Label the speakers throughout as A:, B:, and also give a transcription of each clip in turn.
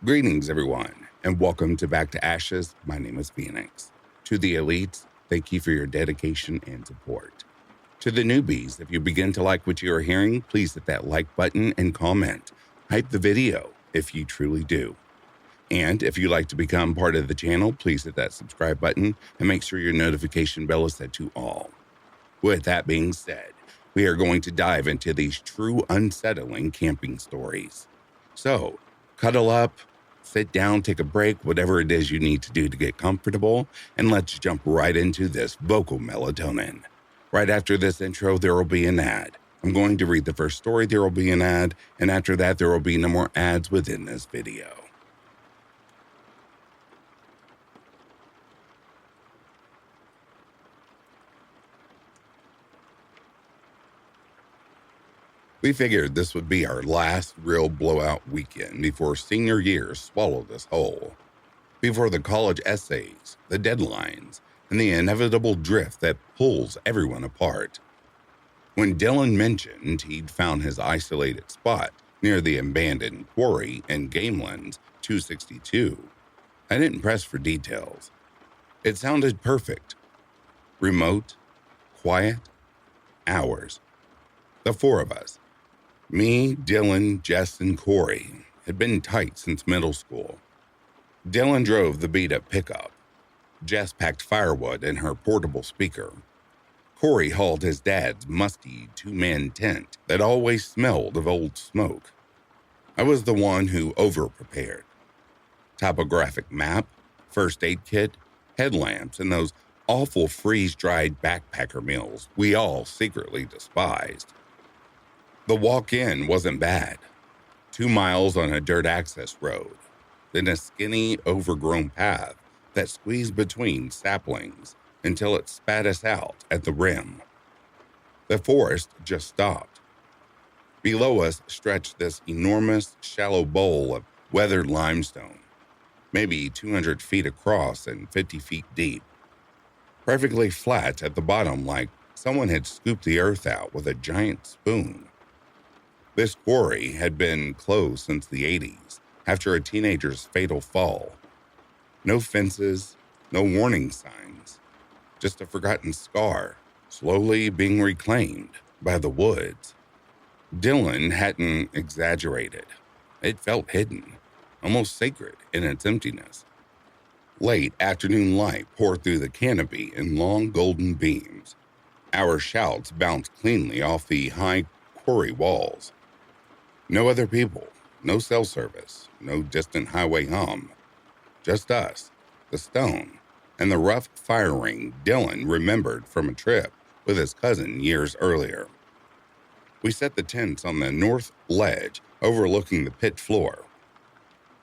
A: Greetings, everyone, and welcome to Back to Ashes. My name is Phoenix. To the elites, thank you for your dedication and support. To the newbies, if you begin to like what you are hearing, please hit that like button and comment. Hype the video if you truly do. And if you'd like to become part of the channel, please hit that subscribe button and make sure your notification bell is set to all. With that being said, we are going to dive into these true unsettling camping stories. So, cuddle up, sit down, take a break, whatever it is you need to do to get comfortable, and let's jump right into this vocal melatonin. Right after this intro, there will be an ad. I'm going to read the first story, there will be an ad, and after that, there will be no more ads within this video. We figured this would be our last real blowout weekend before senior year swallowed us whole. Before the college essays, the deadlines, and the inevitable drift that pulls everyone apart. When Dylan mentioned he'd found his isolated spot near the abandoned quarry in Gamelands 262, I didn't press for details. It sounded perfect. Remote, quiet, ours. The four of us. Me, Dylan, Jess, and Corey had been tight since middle school. Dylan drove the beat-up pickup. Jess packed firewood in her portable speaker. Corey hauled his dad's musty two-man tent that always smelled of old smoke. I was the one who over-prepared. Topographic map, first aid kit, headlamps, and those awful freeze-dried backpacker meals we all secretly despised. The walk-in wasn't bad. 2 miles on a dirt access road, then a skinny, overgrown path that squeezed between saplings until it spat us out at the rim. The forest just stopped. Below us stretched this enormous, shallow bowl of weathered limestone, maybe 200 feet across and 50 feet deep. Perfectly flat at the bottom, like someone had scooped the earth out with a giant spoon. This quarry had been closed since the 80s, after a teenager's fatal fall. No fences, no warning signs, just a forgotten scar, slowly being reclaimed by the woods. Dylan hadn't exaggerated. It felt hidden, almost sacred in its emptiness. Late afternoon light poured through the canopy in long golden beams. Our shouts bounced cleanly off the high quarry walls. No other people, no cell service, no distant highway hum. Just us, the stone, and the rough fire ring Dylan remembered from a trip with his cousin years earlier. We set the tents on the north ledge overlooking the pit floor.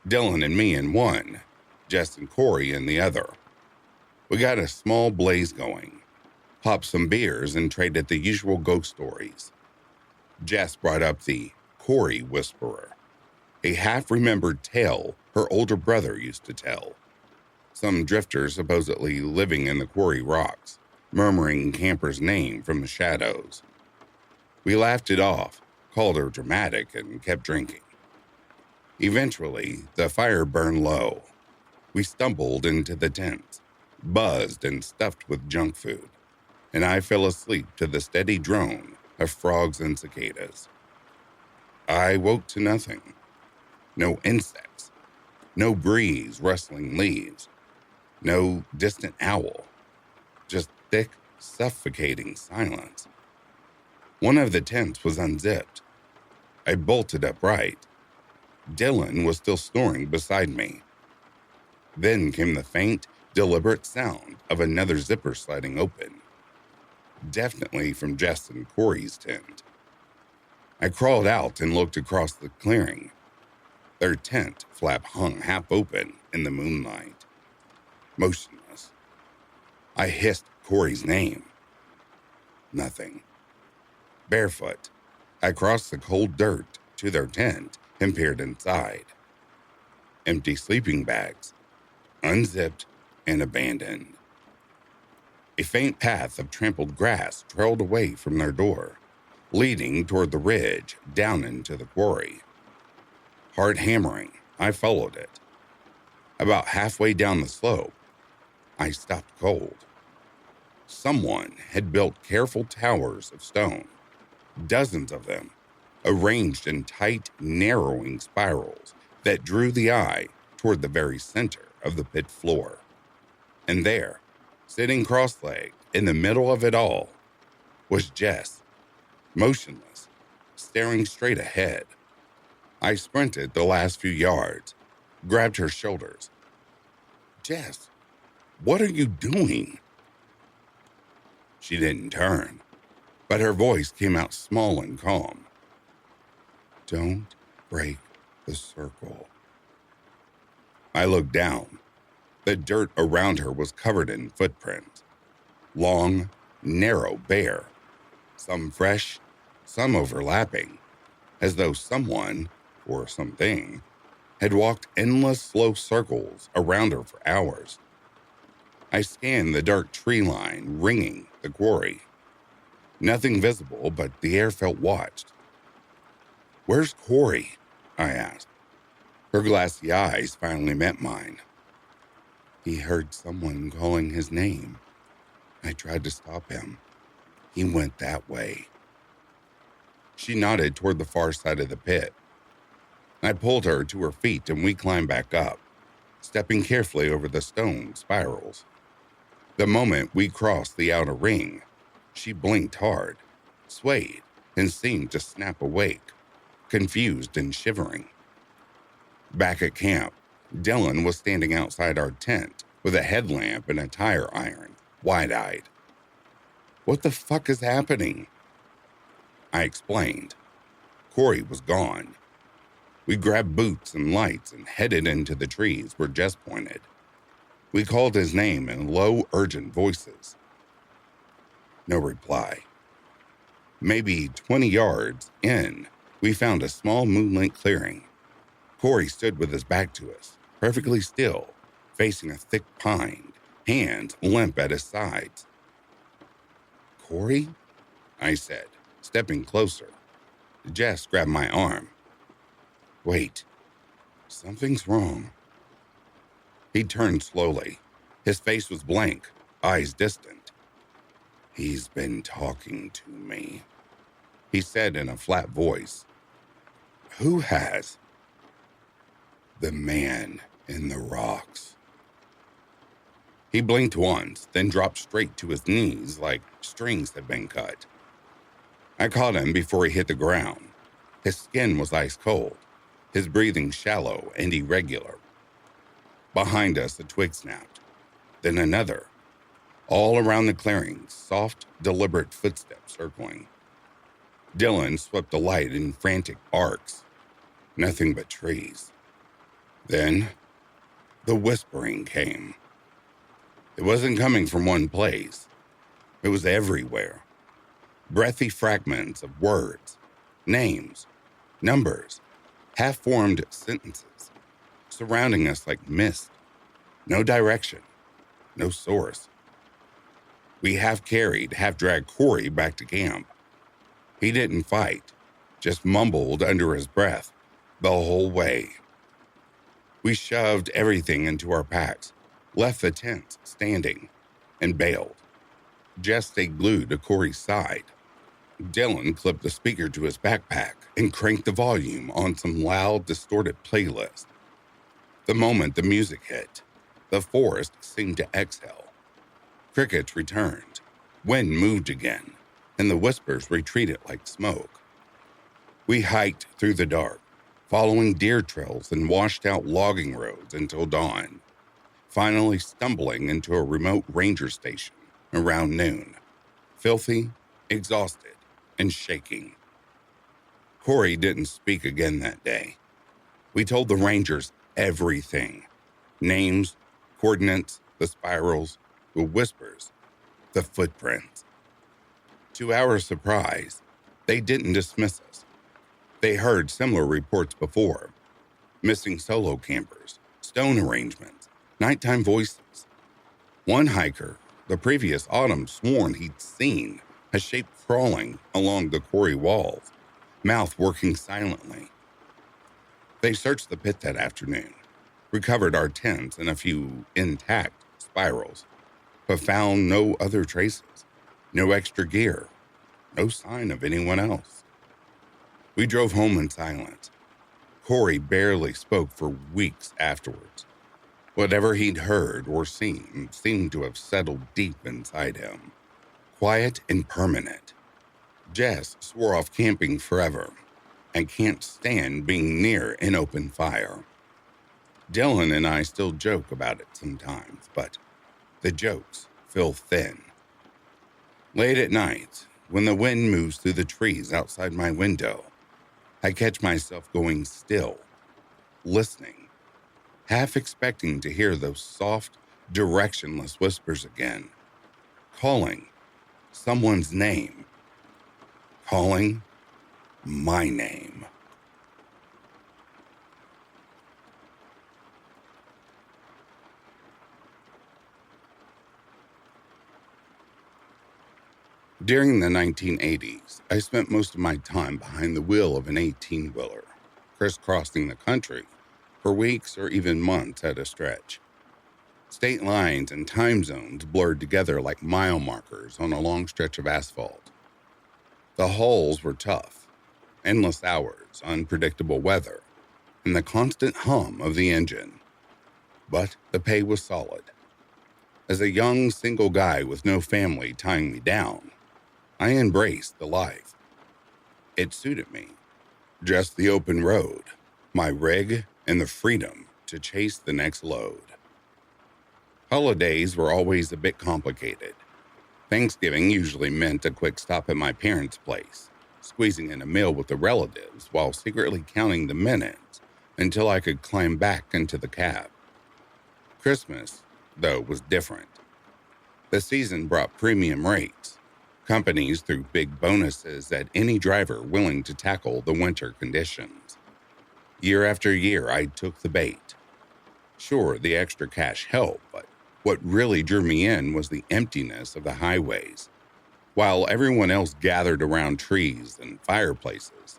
A: Dylan and me in one, Jess and Corey in the other. We got a small blaze going, popped some beers, and traded the usual ghost stories. Jess brought up the Corey Whisperer, a half-remembered tale her older brother used to tell. Some drifter supposedly living in the quarry rocks, murmuring camper's name from the shadows. We laughed it off, called her dramatic, and kept drinking. Eventually, the fire burned low. We stumbled into the tents, buzzed and stuffed with junk food, and I fell asleep to the steady drone of frogs and cicadas. I woke to nothing. No insects. No breeze rustling leaves. No distant owl. Just thick, suffocating silence. One of the tents was unzipped. I bolted upright. Dylan was still snoring beside me. Then came the faint, deliberate sound of another zipper sliding open. Definitely from Jess and Corey's tent. I crawled out and looked across the clearing. Their tent flap hung half open in the moonlight. Motionless. I hissed Corey's name. Nothing. Barefoot, I crossed the cold dirt to their tent and peered inside. Empty sleeping bags, unzipped and abandoned. A faint path of trampled grass trailed away from their door, leading toward the ridge down into the quarry. Hard hammering, I followed it. About halfway down the slope, I stopped cold. Someone had built careful towers of stone, dozens of them, arranged in tight, narrowing spirals that drew the eye toward the very center of the pit floor. And there, sitting cross-legged in the middle of it all, was Jess, motionless, staring straight ahead. I sprinted the last few yards, grabbed her shoulders. "Jess, what are you doing?" She didn't turn, but her voice came out small and calm. "Don't break the circle." I looked down. The dirt around her was covered in footprints. Long, narrow, bare. Some fresh, some overlapping, as though someone, or something, had walked endless slow circles around her for hours. I scanned the dark tree line ringing the quarry. Nothing visible, but the air felt watched. "Where's Corey?" I asked. Her glassy eyes finally met mine. "He heard someone calling his name. I tried to stop him. He went that way." She nodded toward the far side of the pit. I pulled her to her feet and we climbed back up, stepping carefully over the stone spirals. The moment we crossed the outer ring, she blinked hard, swayed, and seemed to snap awake, confused and shivering. Back at camp, Dylan was standing outside our tent with a headlamp and a tire iron, wide-eyed. "What the fuck is happening?" I explained. Corey was gone. We grabbed boots and lights and headed into the trees where Jess pointed. We called his name in low, urgent voices. No reply. Maybe 20 yards in, we found a small moonlit clearing. Corey stood with his back to us, perfectly still, facing a thick pine, hands limp at his sides. "Corey?" I said, stepping closer. Jess grabbed my arm. "Wait, something's wrong." He turned slowly. His face was blank, eyes distant. "He's been talking to me," he said in a flat voice. "Who has?" "The man in the rocks." He blinked once, then dropped straight to his knees like strings had been cut. I caught him before he hit the ground. His skin was ice cold, his breathing shallow and irregular. Behind us, a twig snapped, then another. All around the clearing, soft, deliberate footsteps circling. Dylan swept the light in frantic arcs. Nothing but trees. Then, the whispering came. It wasn't coming from one place. It was everywhere. Breathy fragments of words, names, numbers, half-formed sentences, surrounding us like mist. No direction, no source. We half-carried, half-dragged Corey back to camp. He didn't fight, just mumbled under his breath the whole way. We shoved everything into our packs, left the tents standing, and bailed. Jess stayed glued to Corey's side. Dylan clipped the speaker to his backpack and cranked the volume on some loud, distorted playlist. The moment the music hit, the forest seemed to exhale. Crickets returned, wind moved again, and the whispers retreated like smoke. We hiked through the dark, following deer trails and washed-out logging roads until dawn, finally stumbling into a remote ranger station around noon, filthy, exhausted, and shaking. Corey didn't speak again that day. We told the rangers everything. Names, coordinates, the spirals, the whispers, the footprints. To our surprise, they didn't dismiss us. They heard similar reports before. Missing solo campers, stone arrangements, nighttime voices. One hiker, the previous autumn, sworn he'd seen a shape crawling along the quarry walls, mouth working silently. They searched the pit that afternoon, recovered our tents and a few intact spirals, but found no other traces, no extra gear, no sign of anyone else. We drove home in silence. Corey barely spoke for weeks afterwards. Whatever he'd heard or seen seemed to have settled deep inside him, quiet and permanent. Jess swore off camping forever and can't stand being near an open fire. Dylan and I still joke about it sometimes, but the jokes feel thin. Late at night, when the wind moves through the trees outside my window, I catch myself going still, listening, half expecting to hear those soft, directionless whispers again, calling someone's name, calling my name. During the 1980s, I spent most of my time behind the wheel of an 18-wheeler, crisscrossing the country for weeks or even months at a stretch. State lines and time zones blurred together like mile markers on a long stretch of asphalt. The hauls were tough, endless hours, unpredictable weather, and the constant hum of the engine. But the pay was solid. As a young single guy with no family tying me down, I embraced the life. It suited me. Just the open road, my rig, and the freedom to chase the next load. Holidays were always a bit complicated. Thanksgiving usually meant a quick stop at my parents' place, squeezing in a meal with the relatives while secretly counting the minutes until I could climb back into the cab. Christmas, though, was different. The season brought premium rates. Companies threw big bonuses at any driver willing to tackle the winter conditions. Year after year, I took the bait. Sure, the extra cash helped, but what really drew me in was the emptiness of the highways. While everyone else gathered around trees and fireplaces,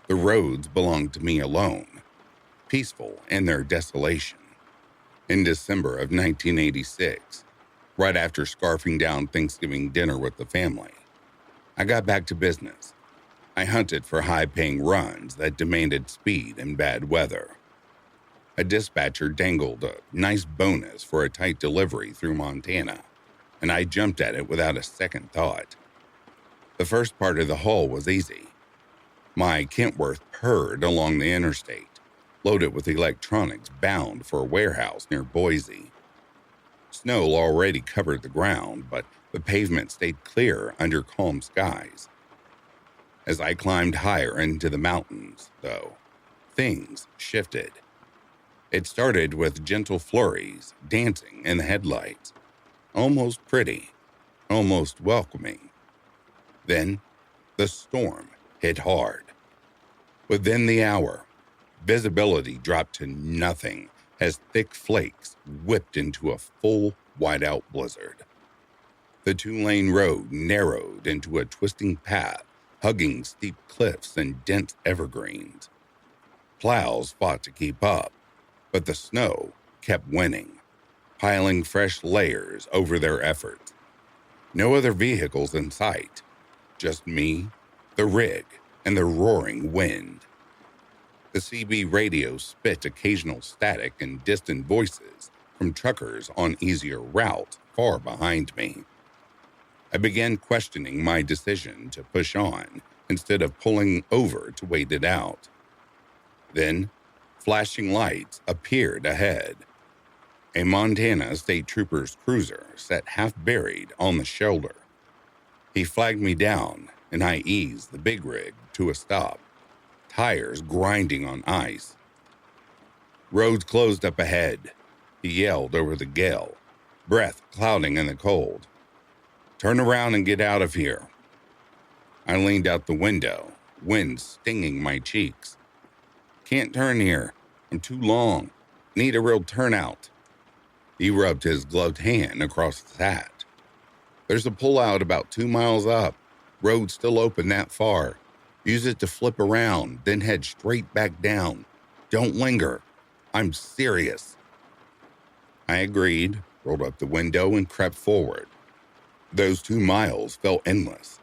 A: the roads belonged to me alone, peaceful in their desolation. In December of 1986, right after scarfing down Thanksgiving dinner with the family, I got back to business. I hunted for high-paying runs that demanded speed in bad weather. A dispatcher dangled a nice bonus for a tight delivery through Montana, and I jumped at it without a second thought. The first part of the haul was easy. My Kentworth purred along the interstate, loaded with electronics bound for a warehouse near Boise. Snow already covered the ground, but the pavement stayed clear under calm skies. As I climbed higher into the mountains, though, things shifted. It started with gentle flurries dancing in the headlights, almost pretty, almost welcoming. Then, the storm hit hard. Within the hour, visibility dropped to nothing as thick flakes whipped into a full whiteout blizzard. The two-lane road narrowed into a twisting path, hugging steep cliffs and dense evergreens. Plows fought to keep up, but the snow kept winning, piling fresh layers over their efforts. No other vehicles in sight, just me, the rig, and the roaring wind. The CB radio spit occasional static and distant voices from truckers on easier routes far behind me. I began questioning my decision to push on instead of pulling over to wait it out. Then, flashing lights appeared ahead. A Montana State Trooper's cruiser sat half-buried on the shoulder. He flagged me down, and I eased the big rig to a stop, tires grinding on ice. "Roads closed up ahead," he yelled over the gale, breath clouding in the cold. "Turn around and get out of here." I leaned out the window, wind stinging my cheeks. "Can't turn here. I'm too long. Need a real turnout." He rubbed his gloved hand across the hat. "There's a pullout about 2 miles up. Road still open that far. Use it to flip around, then head straight back down. Don't linger. I'm serious. I agreed, rolled up the window, and crept forward. Those 2 miles felt endless.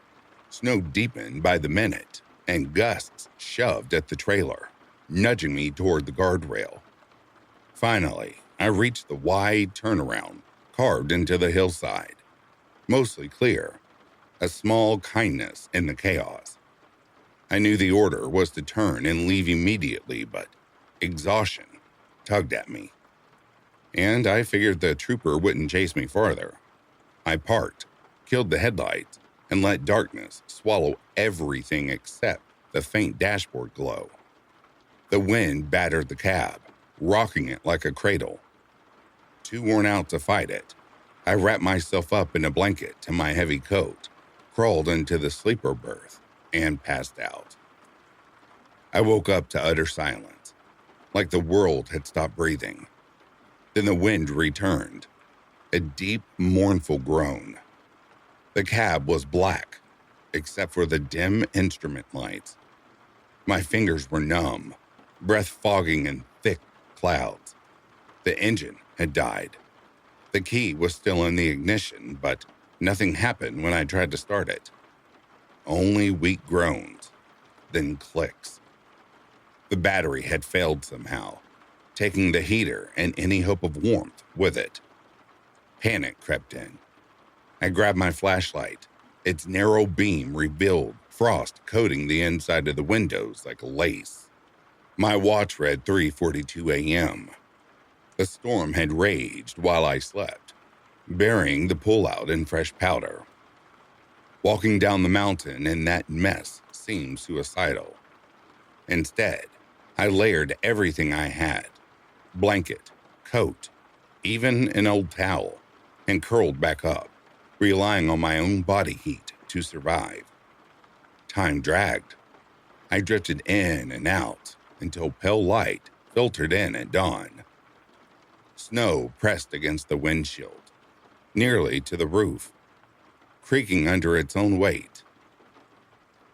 A: Snow deepened by the minute, and gusts shoved at the trailer, nudging me toward the guardrail. Finally, I reached the wide turnaround carved into the hillside, mostly clear, a small kindness in the chaos. I knew the order was to turn and leave immediately, but exhaustion tugged at me. And I figured the trooper wouldn't chase me farther. I parked, killed the headlights, and let darkness swallow everything except the faint dashboard glow. The wind battered the cab, rocking it like a cradle. Too worn out to fight it, I wrapped myself up in a blanket and my heavy coat, crawled into the sleeper berth, and passed out. I woke up to utter silence, like the world had stopped breathing. Then the wind returned, a deep, mournful groan. The cab was black, except for the dim instrument lights. My fingers were numb, breath fogging in thick clouds. The engine had died. The key was still in the ignition, but nothing happened when I tried to start it. Only weak groans, then clicks. The battery had failed somehow, taking the heater and any hope of warmth with it. Panic crept in. I grabbed my flashlight. Its narrow beam revealed frost coating the inside of the windows like lace. My watch read 3:42 a.m. The storm had raged while I slept, burying the pullout in fresh powder. Walking down the mountain in that mess seemed suicidal. Instead, I layered everything I had, blanket, coat, even an old towel, and curled back up, relying on my own body heat to survive. Time dragged. I drifted in and out until pale light filtered in at dawn. Snow pressed against the windshield, nearly to the roof, creaking under its own weight.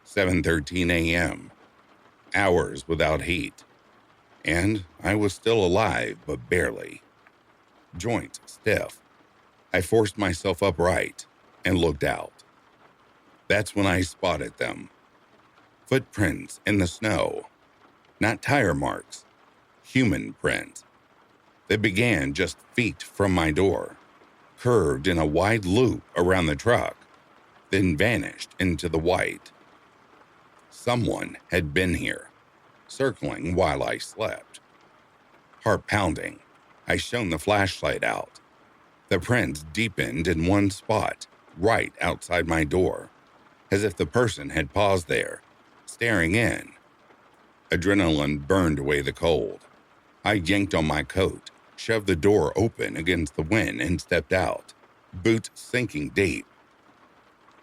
A: 7:13 a.m., hours without heat, and I was still alive, but barely. Joints stiff. I forced myself upright and looked out. That's when I spotted them. Footprints in the snow. Not tire marks. Human prints. They began just feet from my door, curved in a wide loop around the truck, then vanished into the white. Someone had been here, circling while I slept. Heart pounding, I shone the flashlight out. The prints deepened in one spot, right outside my door, as if the person had paused there, staring in. Adrenaline burned away the cold. I yanked on my coat, shoved the door open against the wind, and stepped out, boots sinking deep.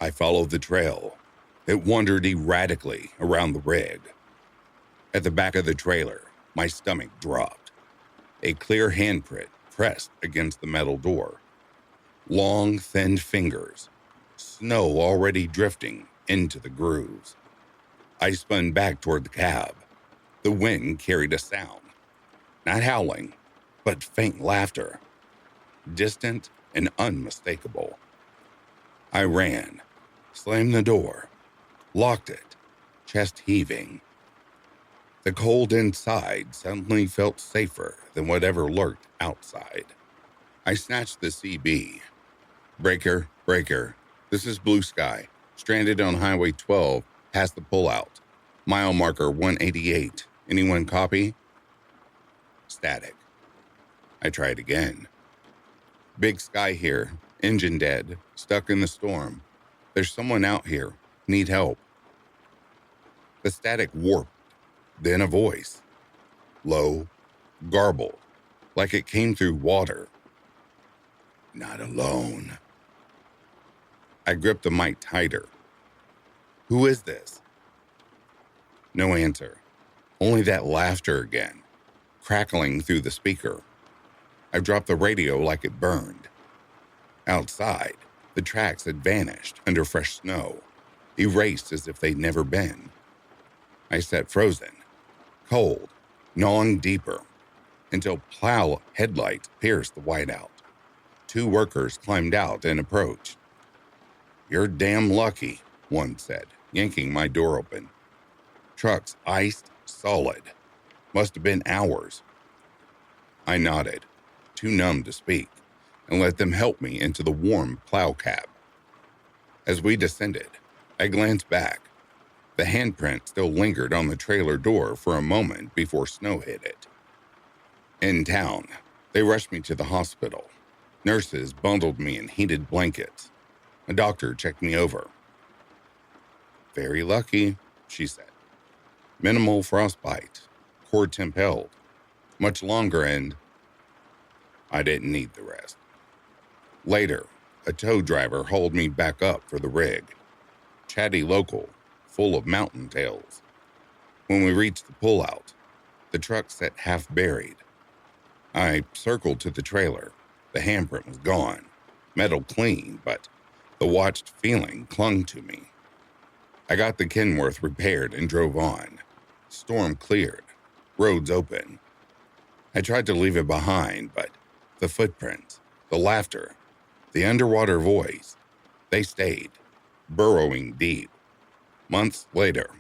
A: I followed the trail. It wandered erratically around the rig. At the back of the trailer, my stomach dropped. A clear handprint pressed against the metal door. Long, thin fingers, snow already drifting into the grooves. I spun back toward the cab. The wind carried a sound. Not howling, but faint laughter. Distant and unmistakable. I ran, slammed the door, locked it, chest heaving. The cold inside suddenly felt safer than whatever lurked outside. I snatched the CB. Breaker, breaker. This is Blue Sky, stranded on Highway 12, past the pullout. Mile marker 188. Anyone copy? Static. I tried again. Big Sky here, engine dead, stuck in the storm. There's someone out here, need help. The static warped, then a voice. Low, garbled, like it came through water. Not alone. I gripped the mic tighter. Who is this? No answer. Only that laughter again, crackling through the speaker. I dropped the radio like it burned. Outside, the tracks had vanished under fresh snow, erased as if they'd never been. I sat frozen, cold, gnawing deeper until plow headlights pierced the whiteout. 2 workers climbed out and approached. "You're damn lucky," one said, yanking my door open. "Truck's iced solid. Must have been hours." I nodded, too numb to speak, and let them help me into the warm plow cab. As we descended, I glanced back. The handprint still lingered on the trailer door for a moment before snow hit it. In town, they rushed me to the hospital. Nurses bundled me in heated blankets. A doctor checked me over. "Very lucky," she said. "Minimal frostbite, core temp held. Much longer and—" I didn't need the rest. Later, a tow driver hauled me back up for the rig. Chatty local, full of mountain tales. When we reached the pullout, the truck sat half buried. I circled to the trailer. The handprint was gone, metal clean, but the watched feeling clung to me. I got the Kenworth repaired and drove on. Storm cleared, roads open. I tried to leave it behind, but the footprints, the laughter, the underwater voice, they stayed, burrowing deep. Months later,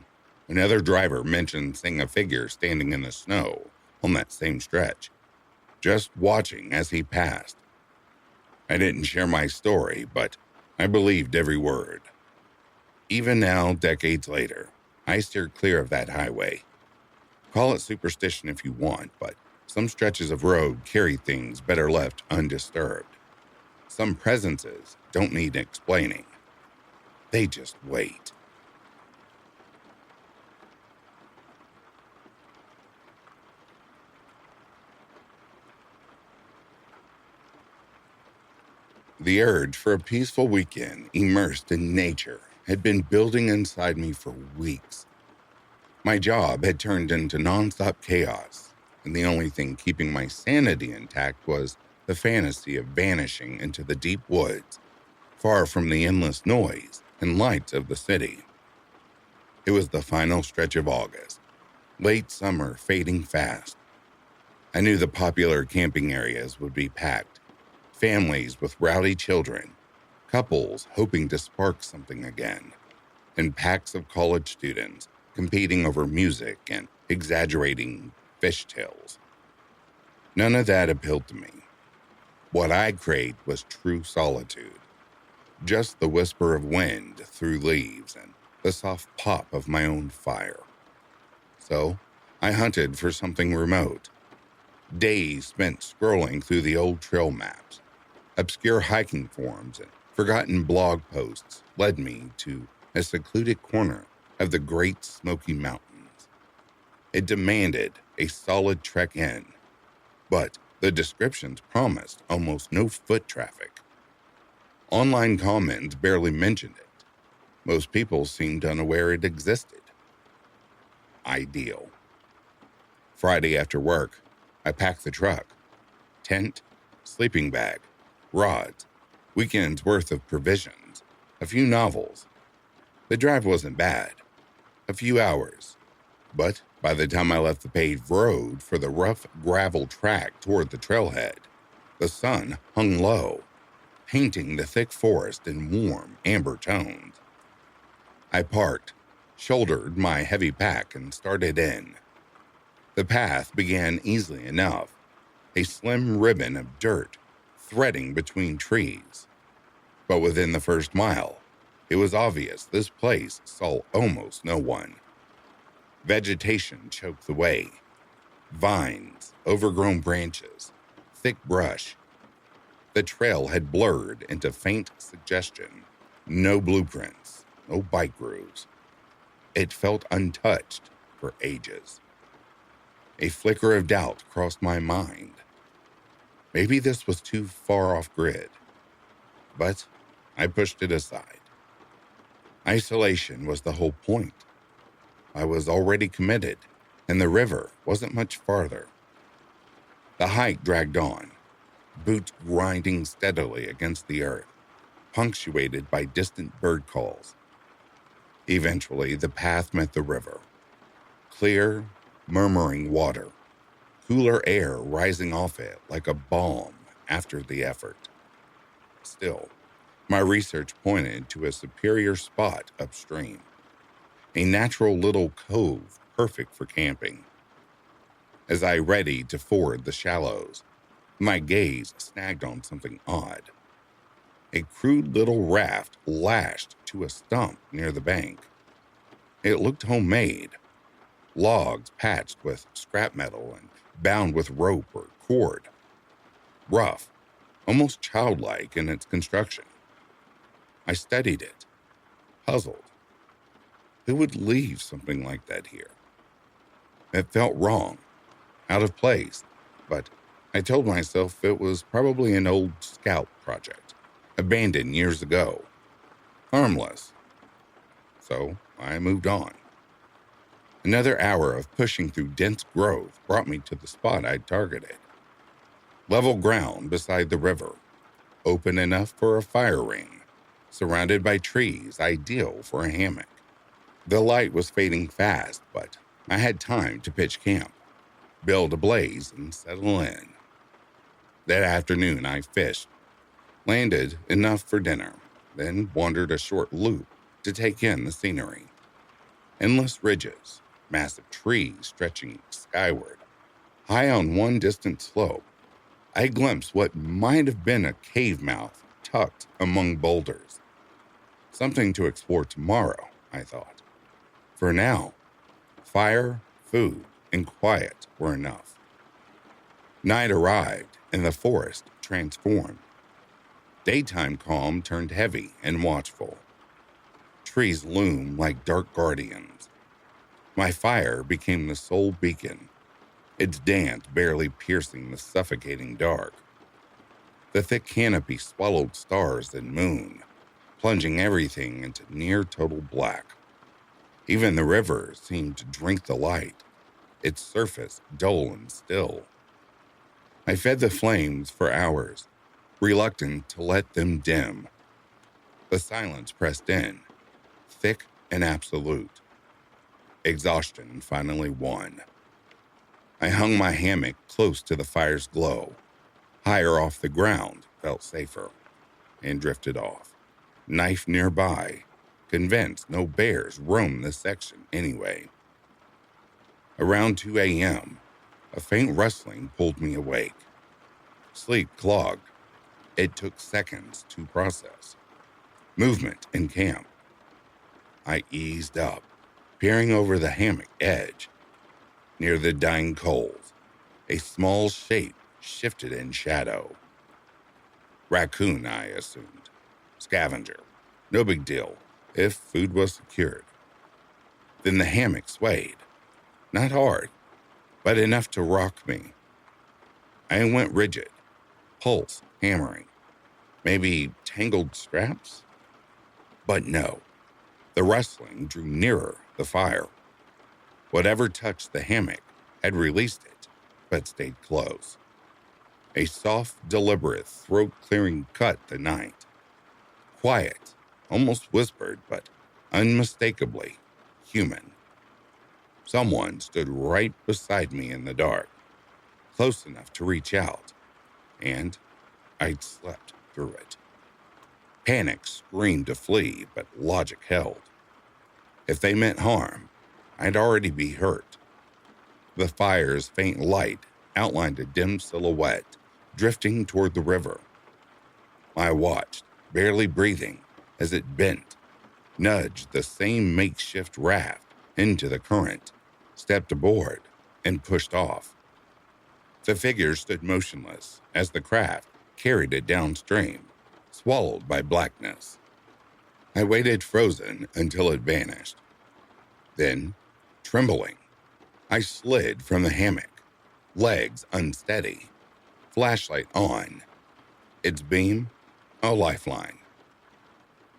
A: another driver mentioned seeing a figure standing in the snow on that same stretch, just watching as he passed. I didn't share my story, but I believed every word. Even now, decades later, I steer clear of that highway. Call it superstition if you want, but some stretches of road carry things better left undisturbed. Some presences don't need explaining. They just wait. The urge for a peaceful weekend immersed in nature had been building inside me for weeks. My job had turned into nonstop chaos, and the only thing keeping my sanity intact was the fantasy of vanishing into the deep woods, far from the endless noise and lights of the city. It was the final stretch of August, late summer fading fast. I knew the popular camping areas would be packed, families with rowdy children, couples hoping to spark something again, and packs of college students competing over music and exaggerating fishtails. None of that appealed to me. What I craved was true solitude, just the whisper of wind through leaves and the soft pop of my own fire. So I hunted for something remote. Days spent scrolling through the old trail maps. Obscure hiking forums and forgotten blog posts led me to a secluded corner of the Great Smoky Mountains. It demanded a solid trek in, but the descriptions promised almost no foot traffic. Online comments barely mentioned it. Most people seemed unaware it existed. Ideal. Friday after work, I packed the truck. Tent, sleeping bag, rods, weekend's worth of provisions, a few novels. The drive wasn't bad. A few hours. But by the time I left the paved road for the rough gravel track toward the trailhead, the sun hung low, painting the thick forest in warm amber tones. I parked, shouldered my heavy pack, and started in. The path began easily enough, a slim ribbon of dirt threading between trees. But within the first mile, it was obvious this place saw almost no one. Vegetation choked the way. Vines, overgrown branches, thick brush. The trail had blurred into faint suggestion. No blueprints, no bike grooves. It felt untouched for ages. A flicker of doubt crossed my mind. Maybe this was too far off grid. But I pushed it aside. Isolation was the whole point. I was already committed, and the river wasn't much farther. The hike dragged on, boots grinding steadily against the earth, punctuated by distant bird calls. Eventually, the path met the river. Clear, murmuring water, cooler air rising off it like a balm after the effort. Still, my research pointed to a superior spot upstream, a natural little cove perfect for camping. As I readied to ford the shallows, my gaze snagged on something odd. A crude little raft lashed to a stump near the bank. It looked homemade, logs patched with scrap metal and bound with rope or cord. Rough, almost childlike in its construction. I studied it, puzzled. Who would leave something like that here? It felt wrong, out of place, but I told myself it was probably an old scout project, abandoned years ago. Harmless. So I moved on. Another hour of pushing through dense growth brought me to the spot I'd targeted. Level ground beside the river, open enough for a fire ring, surrounded by trees ideal for a hammock. The light was fading fast, but I had time to pitch camp, build a blaze, and settle in. That afternoon I fished, landed enough for dinner, then wandered a short loop to take in the scenery. Endless ridges, massive trees stretching skyward. High on one distant slope, I glimpsed what might have been a cave mouth tucked among boulders. Something to explore tomorrow, I thought. For now, fire, food, and quiet were enough. Night arrived and the forest transformed. Daytime calm turned heavy and watchful. Trees loomed like dark guardians. My fire became the sole beacon, its dance barely piercing the suffocating dark. The thick canopy swallowed stars and moon, plunging everything into near total black. Even the river seemed to drink the light, its surface dull and still. I fed the flames for hours, reluctant to let them dim. The silence pressed in, thick and absolute. Exhaustion finally won. I hung my hammock close to the fire's glow. Higher off the ground felt safer, and drifted off. Knife nearby, convinced no bears roamed this section anyway. Around 2 a.m., a faint rustling pulled me awake. Sleep clogged. It took seconds to process. Movement in camp. I eased up, peering over the hammock edge. Near the dying coals, a small shape shifted in shadow. Raccoon, I assumed. Scavenger. No big deal, if food was secured. Then the hammock swayed. Not hard, but enough to rock me. I went rigid, pulse hammering. Maybe tangled straps? But no. The rustling drew nearer the fire. Whatever touched the hammock had released it, but stayed close. A soft, deliberate, throat-clearing cut the night. Quiet, almost whispered, but unmistakably human. Someone stood right beside me in the dark, close enough to reach out, and I'd slept through it. Panic screamed to flee, but logic held. If they meant harm, I'd already be hurt. The fire's faint light outlined a dim silhouette drifting toward the river. I watched, barely breathing, as it bent, nudged the same makeshift raft into the current, stepped aboard, and pushed off. The figure stood motionless as the craft carried it downstream, swallowed by blackness. I waited frozen until it vanished. Then, trembling, I slid from the hammock, legs unsteady, flashlight on, its beam a lifeline.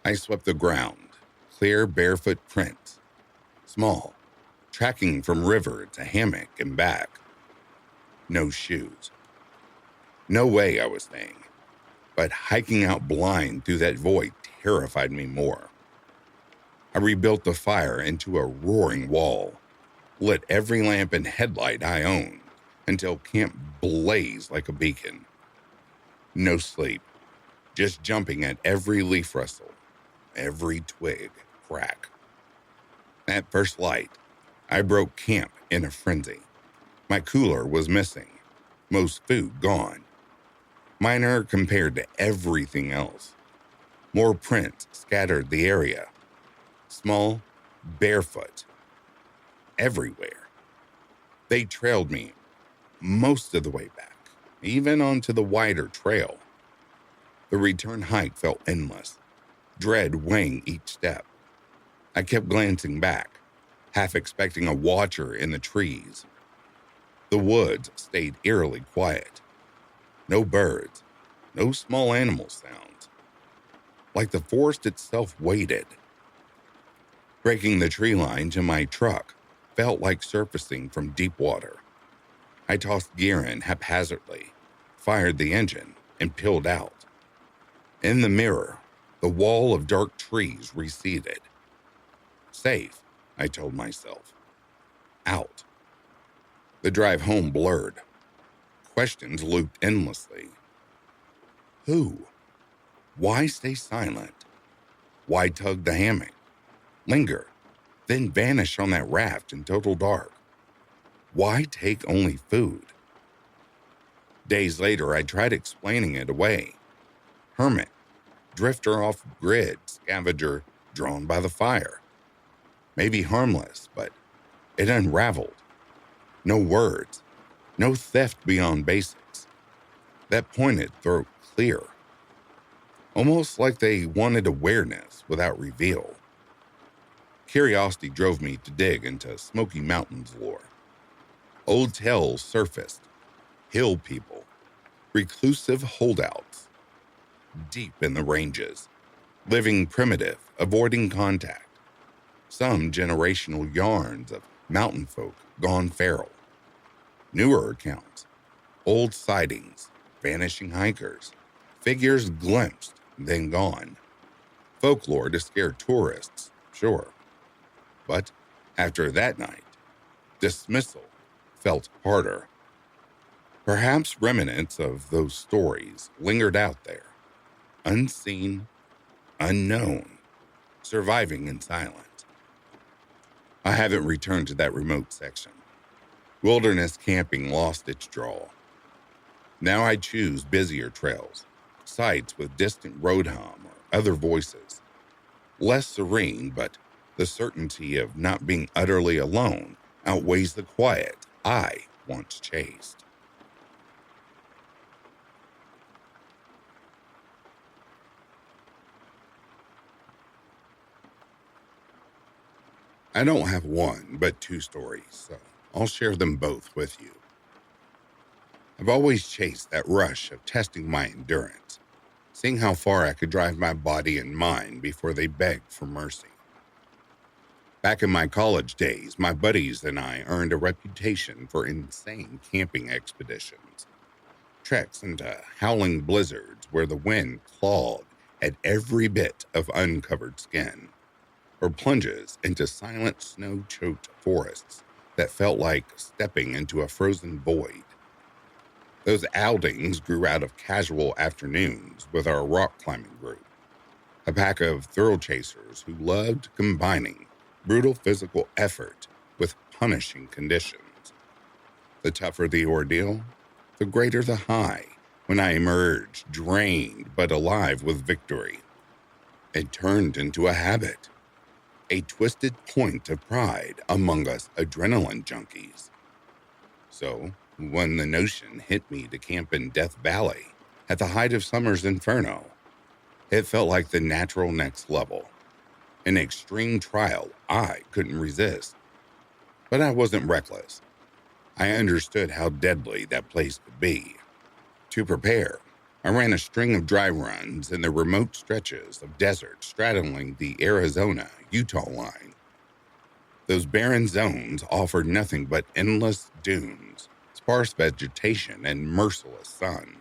A: I swept the ground, clear barefoot prints, small, tracking from river to hammock and back. No shoes. No way, I was saying, but hiking out blind through that void terrified me more. I rebuilt the fire into a roaring wall, lit every lamp and headlight I owned, until camp blazed like a beacon. No sleep, just jumping at every leaf rustle, every twig crack. At first light, I broke camp in a frenzy. My cooler was missing, most food gone. Minor compared to everything else. More prints scattered the area. Small, barefoot, everywhere. They trailed me most of the way back, even onto the wider trail. The return hike felt endless, dread weighing each step. I kept glancing back, half expecting a watcher in the trees. The woods stayed eerily quiet. No birds, no small animal sounds. Like the forest itself waited. Breaking the tree line to my truck felt like surfacing from deep water. I tossed gear in haphazardly, fired the engine, and peeled out. In the mirror, the wall of dark trees receded. Safe, I told myself. Out. The drive home blurred. Questions looped endlessly. Who? Why stay silent? Why tug the hammock? Linger, then vanish on that raft in total dark? Why take only food? Days later, I tried explaining it away. Hermit, drifter off grid, scavenger drawn by the fire. Maybe harmless, but it unraveled. No words, no theft beyond basics. That pointed throat clear. Almost like they wanted awareness without reveal. Curiosity drove me to dig into Smoky Mountains lore. Old tales surfaced. Hill people, reclusive holdouts, deep in the ranges, living primitive, avoiding contact. Some generational yarns of mountain folk gone feral. Newer accounts, old sightings, vanishing hikers, figures glimpsed, then gone. Folklore to scare tourists, sure. But after that night, dismissal felt harder. Perhaps remnants of those stories lingered out there, unseen, unknown, surviving in silence. I haven't returned to that remote section. Wilderness camping lost its draw. Now I choose busier trails, sites with distant road hum or other voices. Less serene, but the certainty of not being utterly alone outweighs the quiet I once chased. I don't have one, but two stories, so I'll share them both with you. I've always chased that rush of testing my endurance, seeing how far I could drive my body and mind before they begged for mercy. Back in my college days, my buddies and I earned a reputation for insane camping expeditions. Treks into howling blizzards where the wind clawed at every bit of uncovered skin, or plunges into silent snow-choked forests that felt like stepping into a frozen void. Those outings grew out of casual afternoons with our rock climbing group, a pack of thrill chasers who loved combining brutal physical effort with punishing conditions. The tougher the ordeal, the greater the high when I emerged drained but alive with victory. It turned into a habit, a twisted point of pride among us adrenaline junkies. So, when the notion hit me to camp in Death Valley at the height of summer's inferno, it felt like the natural next level, an extreme trial I couldn't resist. But I wasn't reckless. I understood how deadly that place could be. To prepare, I ran a string of dry runs in the remote stretches of desert straddling the Arizona-Utah line. Those barren zones offered nothing but endless dunes, sparse vegetation, and merciless sun.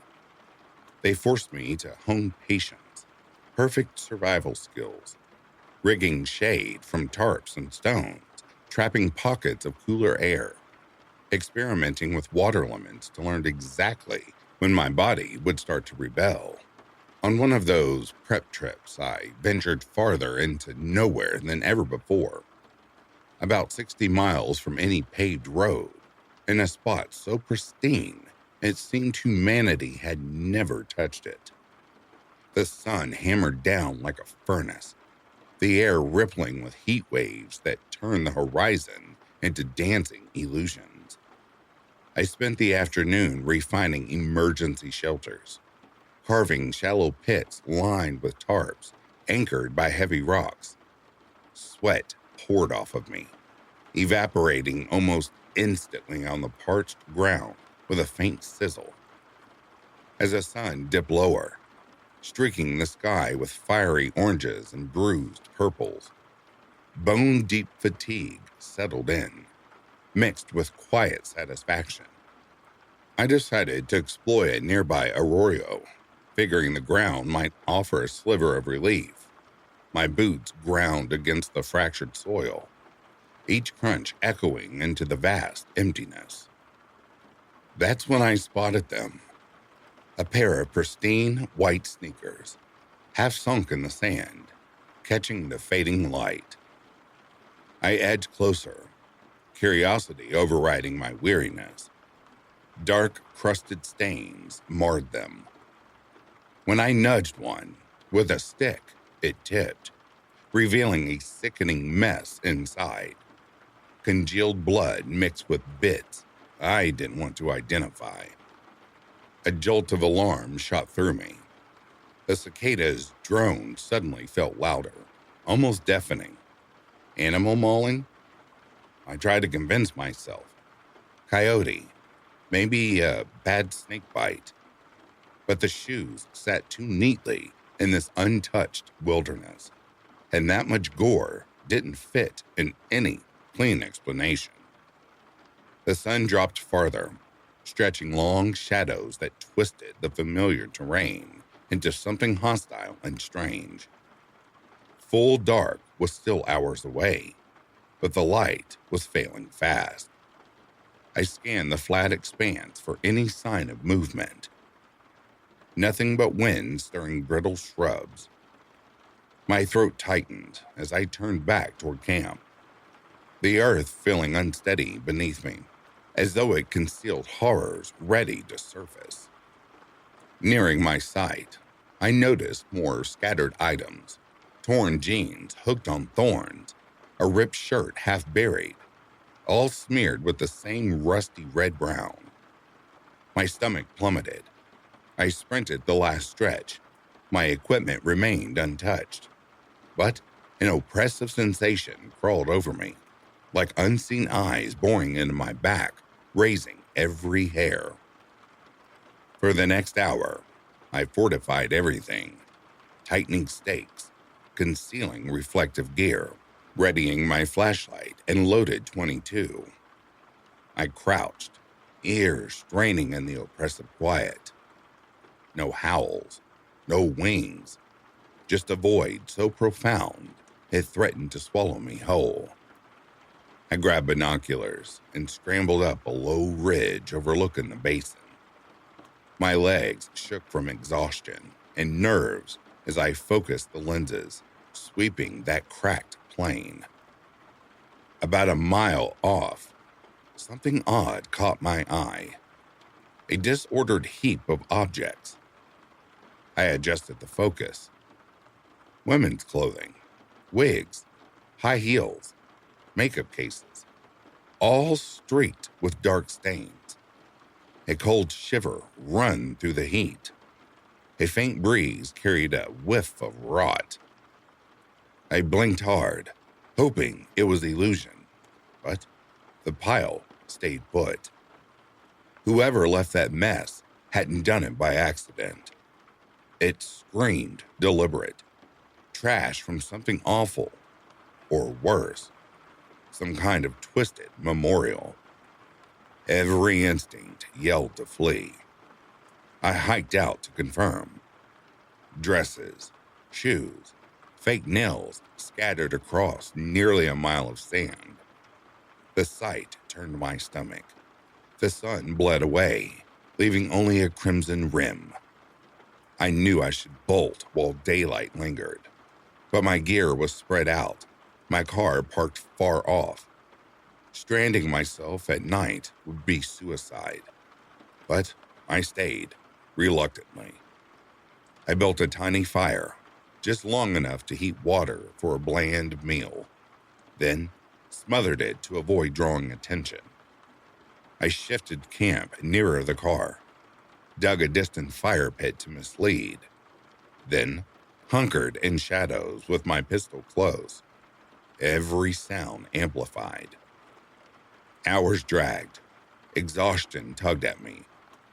A: They forced me to hone patience, perfect survival skills, rigging shade from tarps and stones, trapping pockets of cooler air. experimenting with water lemons to learn exactly when my body would start to rebel. On one of those prep trips, I ventured farther into nowhere than ever before, about 60 miles from any paved road, in a spot so pristine it seemed humanity had never touched it. The sun hammered down like a furnace, the air rippling with heat waves that turned the horizon into dancing illusions. I spent the afternoon refining emergency shelters, carving shallow pits lined with tarps, anchored by heavy rocks. Sweat poured off of me, evaporating almost instantly on the parched ground with a faint sizzle. As the sun dipped lower, streaking the sky with fiery oranges and bruised purples, bone-deep fatigue settled in, mixed with quiet satisfaction. I decided to exploit a nearby arroyo, figuring the ground might offer a sliver of relief. My boots ground against the fractured soil, each crunch echoing into the vast emptiness. That's when I spotted them. A pair of pristine white sneakers, half sunk in the sand, catching the fading light. I edged closer, curiosity overriding my weariness. Dark, crusted stains marred them. When I nudged one with a stick, it tipped, revealing a sickening mess inside. Congealed blood mixed with bits I didn't want to identify. A jolt of alarm shot through me. The cicada's drone suddenly felt louder, almost deafening. Animal mauling? I tried to convince myself. Coyote. Maybe a bad snake bite. But the shoes sat too neatly in this untouched wilderness, and that much gore didn't fit in any clean explanation. The sun dropped farther, stretching long shadows that twisted the familiar terrain into something hostile and strange. Full dark was still hours away, but the light was failing fast. I scanned the flat expanse for any sign of movement. Nothing but wind stirring brittle shrubs. My throat tightened as I turned back toward camp, the earth feeling unsteady beneath me, as though it concealed horrors ready to surface. Nearing my sight, I noticed more scattered items, torn jeans hooked on thorns, a ripped shirt half buried, all smeared with the same rusty red-brown. My stomach plummeted. I sprinted the last stretch. My equipment remained untouched. But an oppressive sensation crawled over me, like unseen eyes boring into my back, raising every hair. For the next hour, I fortified everything, tightening stakes, concealing reflective gear, readying my flashlight and loaded .22. I crouched, ears straining in the oppressive quiet. No howls, no wings, just a void so profound it threatened to swallow me whole. I grabbed binoculars and scrambled up a low ridge overlooking the basin. My legs shook from exhaustion and nerves as I focused the lenses, sweeping that cracked plain. About a mile off, something odd caught my eye. A disordered heap of objects. I adjusted the focus. Women's clothing, wigs, high heels, makeup cases, all streaked with dark stains. A cold shiver run through the heat. A faint breeze carried a whiff of rot. I blinked hard, hoping it was illusion, but the pile stayed put. Whoever left that mess hadn't done it by accident. It screamed deliberate. Trash from something awful, or worse, some kind of twisted memorial. Every instinct yelled to flee. I hiked out to confirm. Dresses, shoes, fake nails scattered across nearly a mile of sand. The sight turned my stomach. The sun bled away, leaving only a crimson rim. I knew I should bolt while daylight lingered, but my gear was spread out, my car parked far off. Stranding myself at night would be suicide. But I stayed, reluctantly. I built a tiny fire, just long enough to heat water for a bland meal, then smothered it to avoid drawing attention. I shifted camp nearer the car, dug a distant fire pit to mislead, then hunkered in shadows with my pistol close, every sound amplified. Hours dragged, exhaustion tugged at me,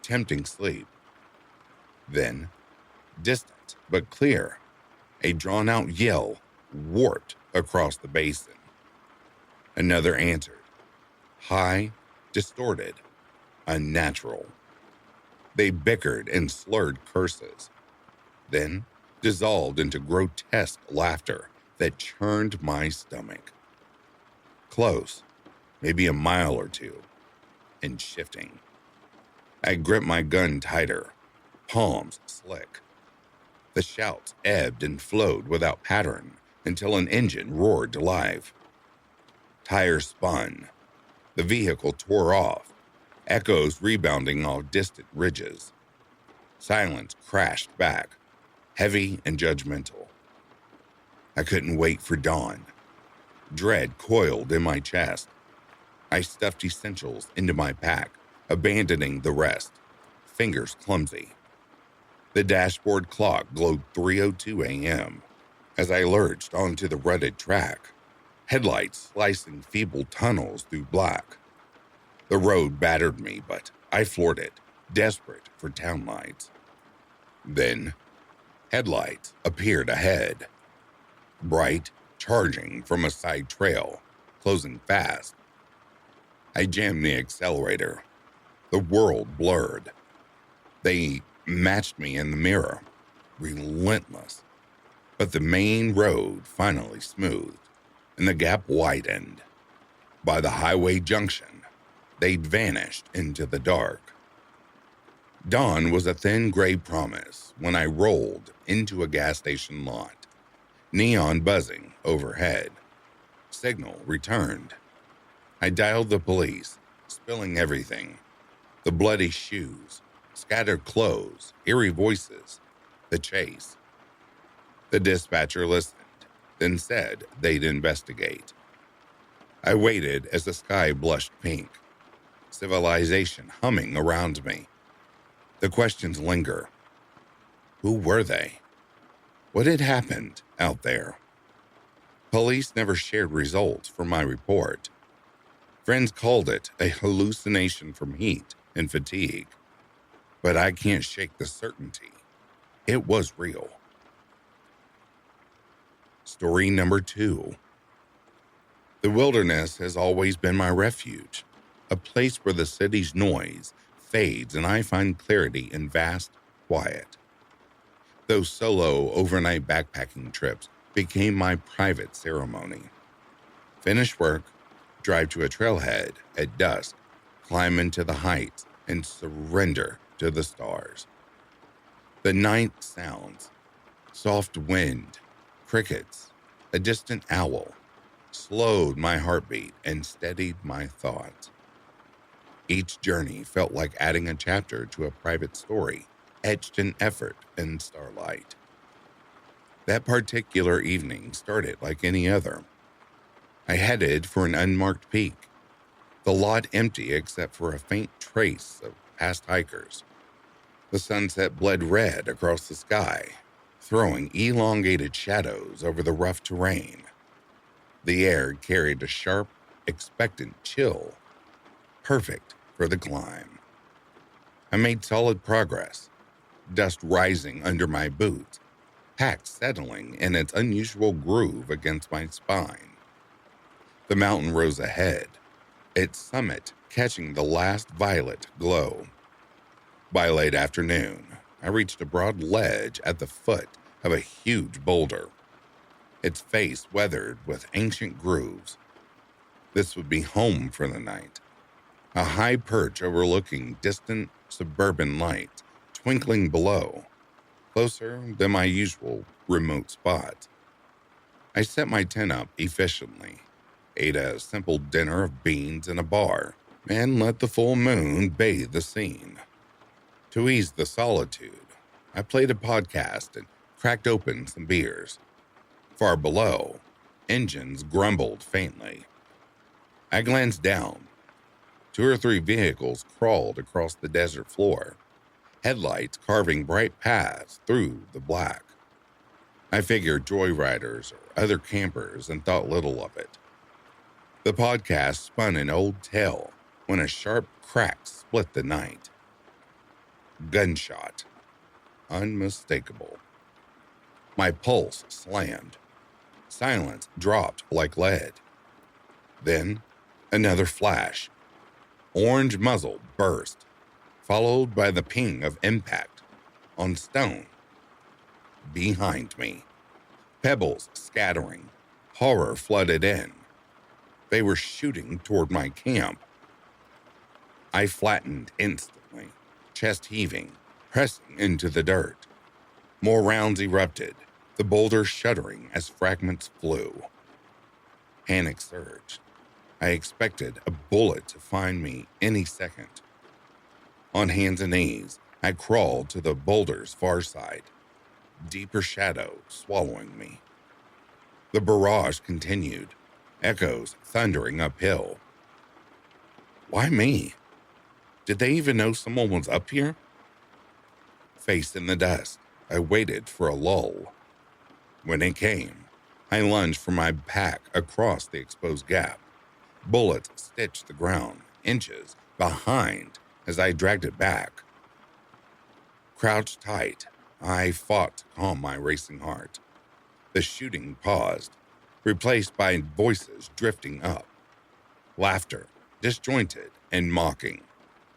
A: tempting sleep. Then, distant but clear, a drawn-out yell warped across the basin. Another answered, high, distorted, unnatural. They bickered in slurred curses, then dissolved into grotesque laughter that churned my stomach. Close, maybe a mile or two, and shifting. I gripped my gun tighter, palms slick. The shouts ebbed and flowed without pattern until an engine roared to life. Tires spun. The vehicle tore off, echoes rebounding off distant ridges. Silence crashed back, heavy and judgmental. I couldn't wait for dawn. Dread coiled in my chest. I stuffed essentials into my pack, abandoning the rest, fingers clumsy. The dashboard clock glowed 3:02 a.m. as I lurched onto the rutted track, headlights slicing feeble tunnels through black. The road battered me, but I floored it, desperate for town lights. Then, headlights appeared ahead, bright, charging from a side trail, closing fast. I jammed the accelerator. The world blurred. They matched me in the mirror, relentless. But the main road finally smoothed, and the gap widened. By the highway junction, they'd vanished into the dark. Dawn was a thin gray promise when I rolled into a gas station lot, neon buzzing overhead. Signal returned. I dialed the police, spilling everything. The bloody shoes, scattered clothes, eerie voices, the chase. The dispatcher listened, then said they'd investigate. I waited as the sky blushed pink, civilization humming around me. The questions linger. Who were they? What had happened out there? Police never shared results from my report. Friends called it a hallucination from heat and fatigue. But I can't shake the certainty. It was real. Story number 2. The wilderness has always been my refuge, a place where the city's noise fades and I find clarity in vast quiet. Those solo overnight backpacking trips became my private ceremony. Finish work, drive to a trailhead at dusk, climb into the heights, and surrender to the stars. The night sounds, soft wind, crickets, a distant owl, slowed my heartbeat and steadied my thoughts. Each journey felt like adding a chapter to a private story, etched in effort and starlight. That particular evening started like any other. I headed for an unmarked peak, the lot empty except for a faint trace of past hikers. The sunset bled red across the sky, throwing elongated shadows over the rough terrain. The air carried a sharp, expectant chill, perfect for the climb. I made solid progress, dust rising under my boots, pack settling in its unusual groove against my spine. The mountain rose ahead, its summit catching the last violet glow. By late afternoon, I reached a broad ledge at the foot of a huge boulder, its face weathered with ancient grooves. This would be home for the night. a high perch overlooking distant suburban lights twinkling below, closer than my usual remote spot. I set my tent up efficiently, ate a simple dinner of beans in a bar, and let the full moon bathe the scene. To ease the solitude, I played a podcast and cracked open some beers. Far below, engines grumbled faintly. I glanced down. 2 or 3 vehicles crawled across the desert floor, headlights carving bright paths through the black. I figured joyriders or other campers and thought little of it. The podcast spun an old tale when a sharp crack split the night. Gunshot. Unmistakable. My pulse slammed. Silence dropped like lead. Then, another flash. Orange muzzle burst, followed by the ping of impact on stone. Behind me. Pebbles scattering. Horror flooded in. They were shooting toward my camp. I flattened instantly, chest heaving, pressing into the dirt. More rounds erupted, the boulder shuddering as fragments flew. Panic surged. I expected a bullet to find me any second. On hands and knees, I crawled to the boulder's far side, deeper shadow swallowing me. The barrage continued, echoes thundering uphill. Why me? Did they even know someone was up here? Face in the dust, I waited for a lull. When it came, I lunged for my pack across the exposed gap. Bullets stitched the ground, inches behind as I dragged it back. Crouched tight, I fought to calm my racing heart. The shooting paused, replaced by voices drifting up. Laughter, disjointed and mocking,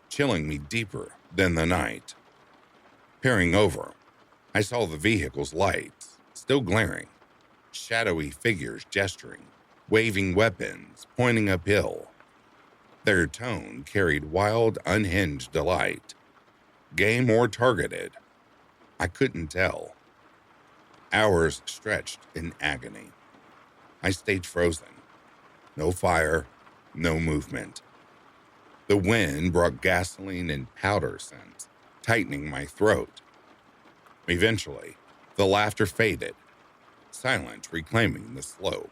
A: chilling me deeper than the night. Peering over, I saw the vehicle's lights, still glaring, shadowy figures gesturing, waving weapons, pointing uphill. Their tone carried wild, unhinged delight. Game or targeted, I couldn't tell. Hours stretched in agony. I stayed frozen. No fire, no movement. The wind brought gasoline and powder scents, tightening my throat. Eventually, the laughter faded, silence reclaiming the slope.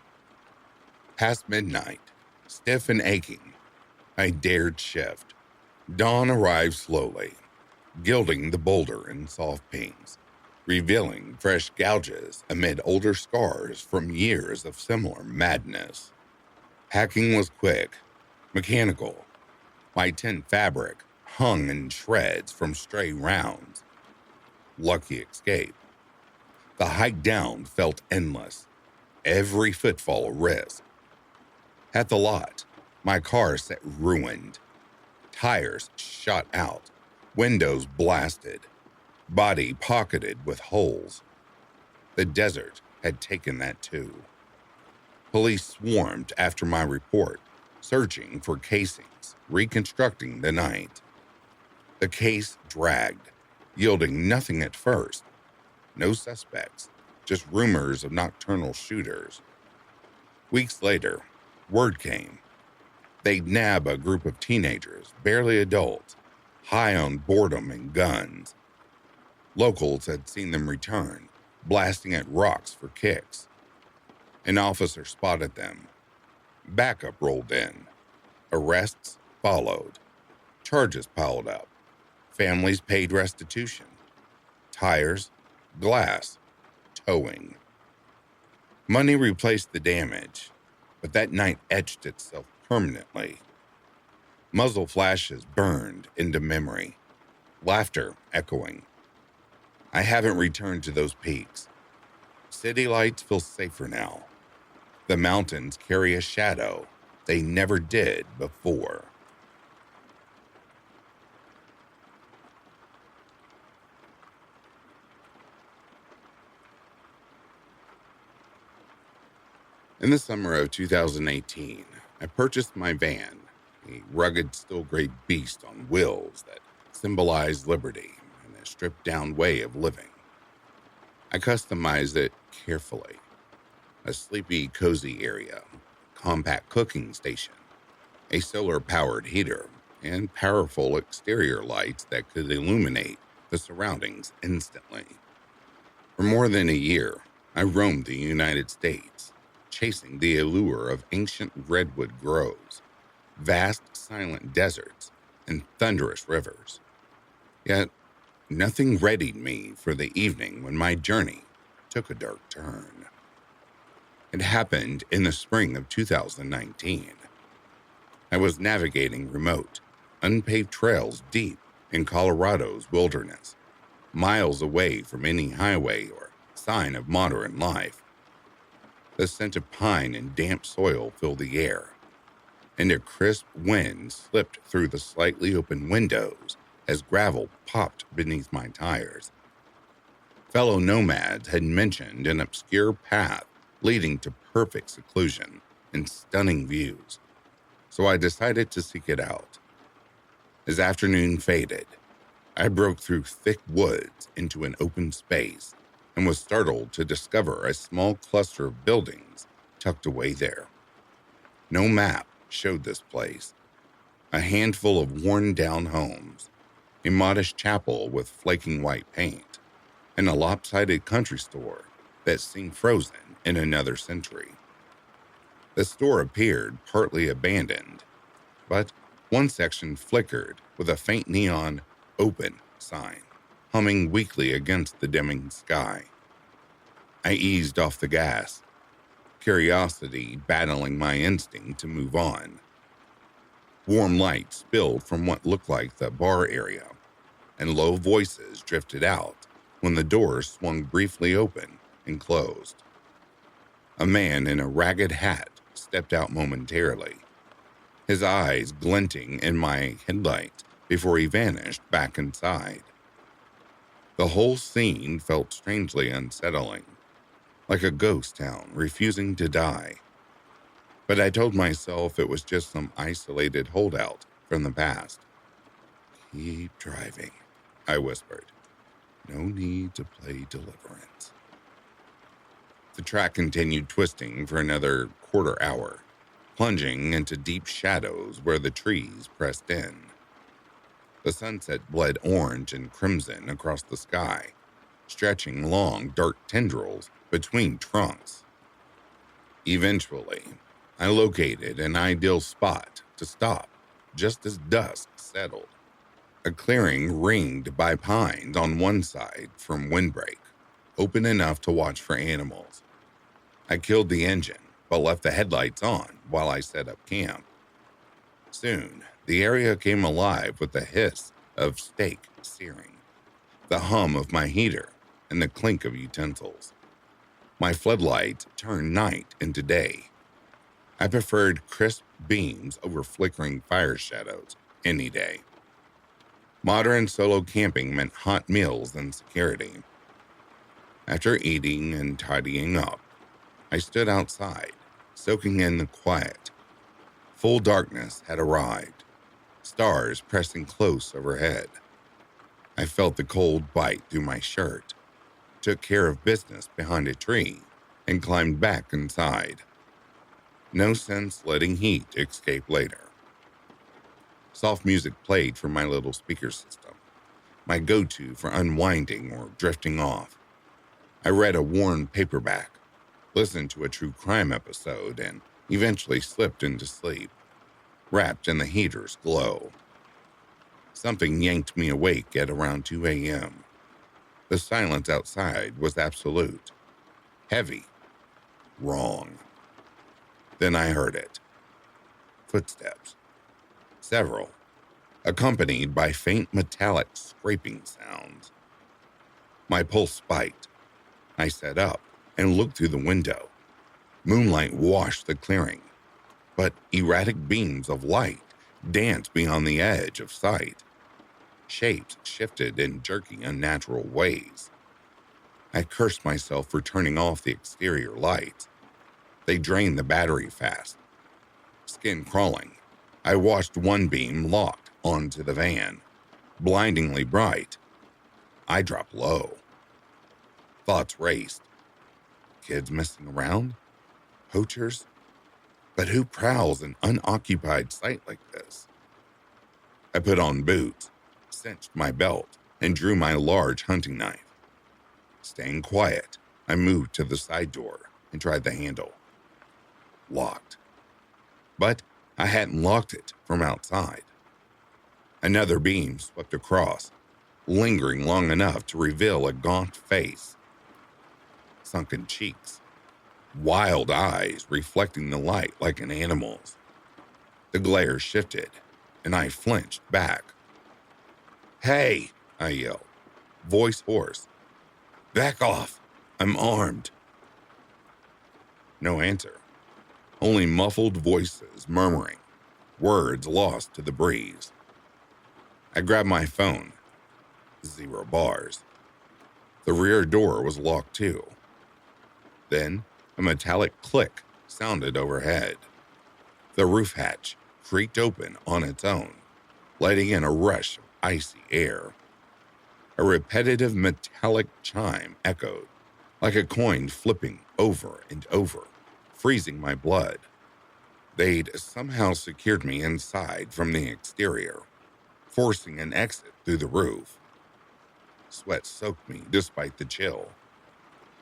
A: Past midnight, stiff and aching, I dared shift. Dawn arrived slowly, gilding the boulder in soft pings, revealing fresh gouges amid older scars from years of similar madness. Hacking was quick, mechanical. My tent fabric hung in shreds from stray rounds. Lucky escape. The hike down felt endless, every footfall a risk. At the lot, my car sat ruined. Tires shot out, windows blasted, body pocketed with holes. The desert had taken that too. Police swarmed after my report, searching for casings, reconstructing the night. The case dragged, yielding nothing at first. No suspects, just rumors of nocturnal shooters. Weeks later, word came. They'd nab a group of teenagers, barely adults, high on boredom and guns. Locals had seen them return, blasting at rocks for kicks. An officer spotted them. Backup rolled in. Arrests followed. Charges piled up. Families paid restitution. Tires, glass, towing. Money replaced the damage, but that night etched itself permanently. Muzzle flashes burned into memory. Laughter echoing. I haven't returned to those peaks. City lights feel safer now. The mountains carry a shadow they never did before. In the summer of 2018, I purchased my van, a rugged steel gray beast on wheels that symbolized liberty and a stripped-down way of living. I customized it carefully. A sleepy, cozy area, compact cooking station, a solar-powered heater, and powerful exterior lights that could illuminate the surroundings instantly. For more than a year, I roamed the United States, chasing the allure of ancient redwood groves, vast silent deserts, and thunderous rivers. Yet, nothing readied me for the evening when my journey took a dark turn. It happened in the spring of 2019. I was navigating remote, unpaved trails deep in Colorado's wilderness, miles away from any highway or sign of modern life. The scent of pine and damp soil filled the air, and a crisp wind slipped through the slightly open windows as gravel popped beneath my tires. Fellow nomads had mentioned an obscure path leading to perfect seclusion and stunning views, so I decided to seek it out. As afternoon faded, I broke through thick woods into an open space and was startled to discover a small cluster of buildings tucked away there. No map showed this place. A handful of worn-down homes, a modest chapel with flaking white paint, and a lopsided country store that seemed frozen in another century. The store appeared partly abandoned, but one section flickered with a faint neon "open" sign humming weakly against the dimming sky. I eased off the gas, curiosity battling my instinct to move on. Warm light spilled from what looked like the bar area, and low voices drifted out when the doors swung briefly open and closed. A man in a ragged hat stepped out momentarily, his eyes glinting in my headlight before he vanished back inside. The whole scene felt strangely unsettling, like a ghost town refusing to die. But I told myself it was just some isolated holdout from the past. "Keep driving," I whispered. "No need to play deliverance." The track continued twisting for another quarter hour, plunging into deep shadows where the trees pressed in. The sunset bled orange and crimson across the sky, stretching long, dark tendrils between trunks. Eventually, I located an ideal spot to stop just as dusk settled. A clearing ringed by pines on one side from windbreak, open enough to watch for animals. I killed the engine, but left the headlights on while I set up camp. Soon, the area came alive with the hiss of steak searing, the hum of my heater, and the clink of utensils. My floodlights turned night into day. I preferred crisp beams over flickering fire shadows any day. Modern solo camping meant hot meals and security. After eating and tidying up, I stood outside, soaking in the quiet. Full darkness had arrived, stars pressing close overhead. I felt the cold bite through my shirt, took care of business behind a tree, and climbed back inside. No sense letting heat escape later. Soft music played from my little speaker system, my go-to for unwinding or drifting off. I read a worn paperback, listened to a true crime episode, and eventually slipped into sleep, wrapped in the heater's glow. Something yanked me awake at around 2 a.m. The silence outside was absolute, heavy, wrong. Then I heard it. Footsteps. Several, accompanied by faint metallic scraping sounds. My pulse spiked. I sat up and looked through the window. Moonlight washed the clearing, but erratic beams of light danced beyond the edge of sight. Shapes shifted in jerky, unnatural ways. I cursed myself for turning off the exterior lights. They drained the battery fast. Skin crawling, I watched one beam locked onto the van, blindingly bright. I dropped low. Thoughts raced. Kids messing around? Poachers? But who prowls an unoccupied site like this? I put on boots, cinched my belt, and drew my large hunting knife. Staying quiet, I moved to the side door and tried the handle. Locked. But I hadn't locked it from outside. Another beam swept across, lingering long enough to reveal a gaunt face. Sunken cheeks. Wild eyes reflecting the light like an animal's. The glare shifted, and I flinched back. "Hey!" I yelled, voice hoarse. "Back off! I'm armed!" No answer. Only muffled voices murmuring, words lost to the breeze. I grabbed my phone. 0 bars. The rear door was locked too. Then a metallic click sounded overhead. The roof hatch creaked open on its own, letting in a rush of icy air. A repetitive metallic chime echoed, like a coin flipping over and over, freezing my blood. They'd somehow secured me inside from the exterior, forcing an exit through the roof. Sweat soaked me despite the chill.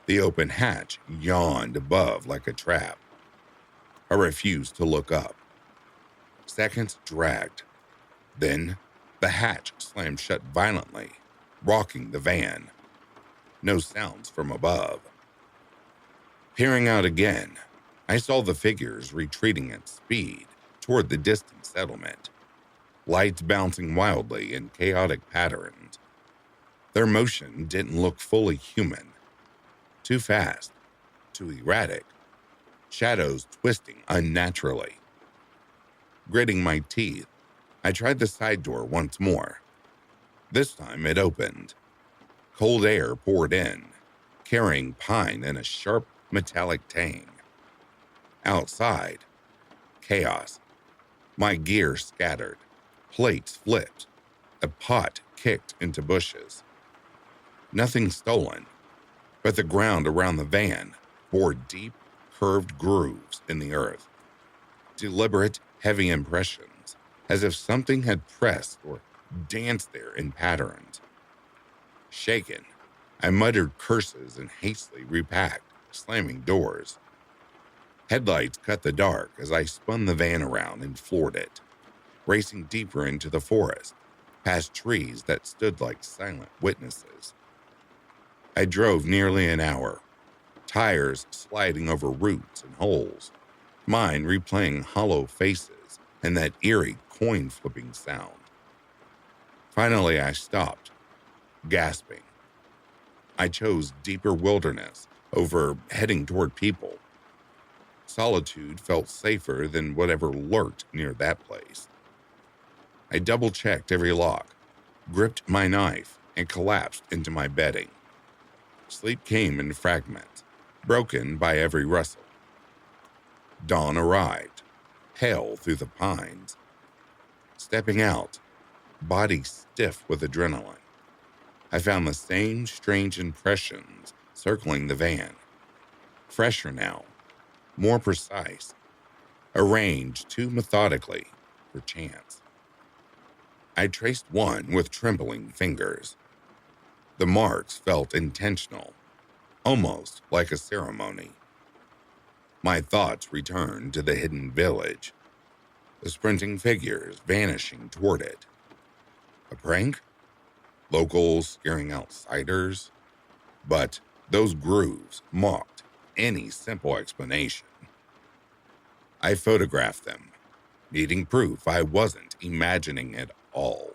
A: The open hatch yawned above like a trap. I refused to look up. Seconds dragged. Then the hatch slammed shut violently, rocking the van. No sounds from above. Peering out again, I saw the figures retreating at speed toward the distant settlement, lights bouncing wildly in chaotic patterns. Their motion didn't look fully human. Too fast, too erratic, shadows twisting unnaturally. Gritting my teeth, I tried the side door once more. This time it opened. Cold air poured in, carrying pine in a sharp metallic tang. Outside, chaos. My gear scattered, plates flipped, a pot kicked into bushes. Nothing stolen, but the ground around the van bore deep, curved grooves in the earth. Deliberate, heavy impressions, as if something had pressed or danced there in patterns. Shaken, I muttered curses and hastily repacked, slamming doors. Headlights cut the dark as I spun the van around and floored it, racing deeper into the forest, past trees that stood like silent witnesses. I drove nearly an hour, tires sliding over roots and holes, mine replaying hollow faces and that eerie coin-flipping sound. Finally, I stopped, gasping. I chose deeper wilderness over heading toward people. Solitude felt safer than whatever lurked near that place. I double-checked every lock, gripped my knife, and collapsed into my bedding. Sleep came in fragments, broken by every rustle. Dawn arrived, pale through the pines. Stepping out, body stiff with adrenaline, I found the same strange impressions circling the van. Fresher now, more precise, arranged too methodically for chance. I traced one with trembling fingers. The marks felt intentional, almost like a ceremony. My thoughts returned to the hidden village, the sprinting figures vanishing toward it. A prank? Locals scaring outsiders? But those grooves mocked any simple explanation. I photographed them, needing proof I wasn't imagining it all.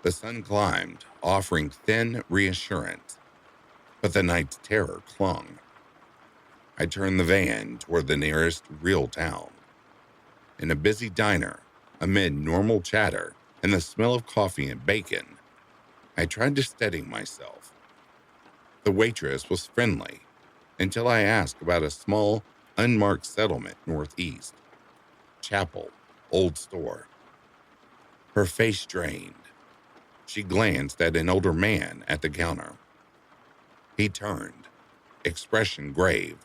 A: The sun climbed, offering thin reassurance, but the night's terror clung. I turned the van toward the nearest real town. In a busy diner, amid normal chatter and the smell of coffee and bacon, I tried to steady myself. The waitress was friendly until I asked about a small, unmarked settlement northeast. Chapel, old store. Her face strained. She glanced at an older man at the counter. He turned, expression grave.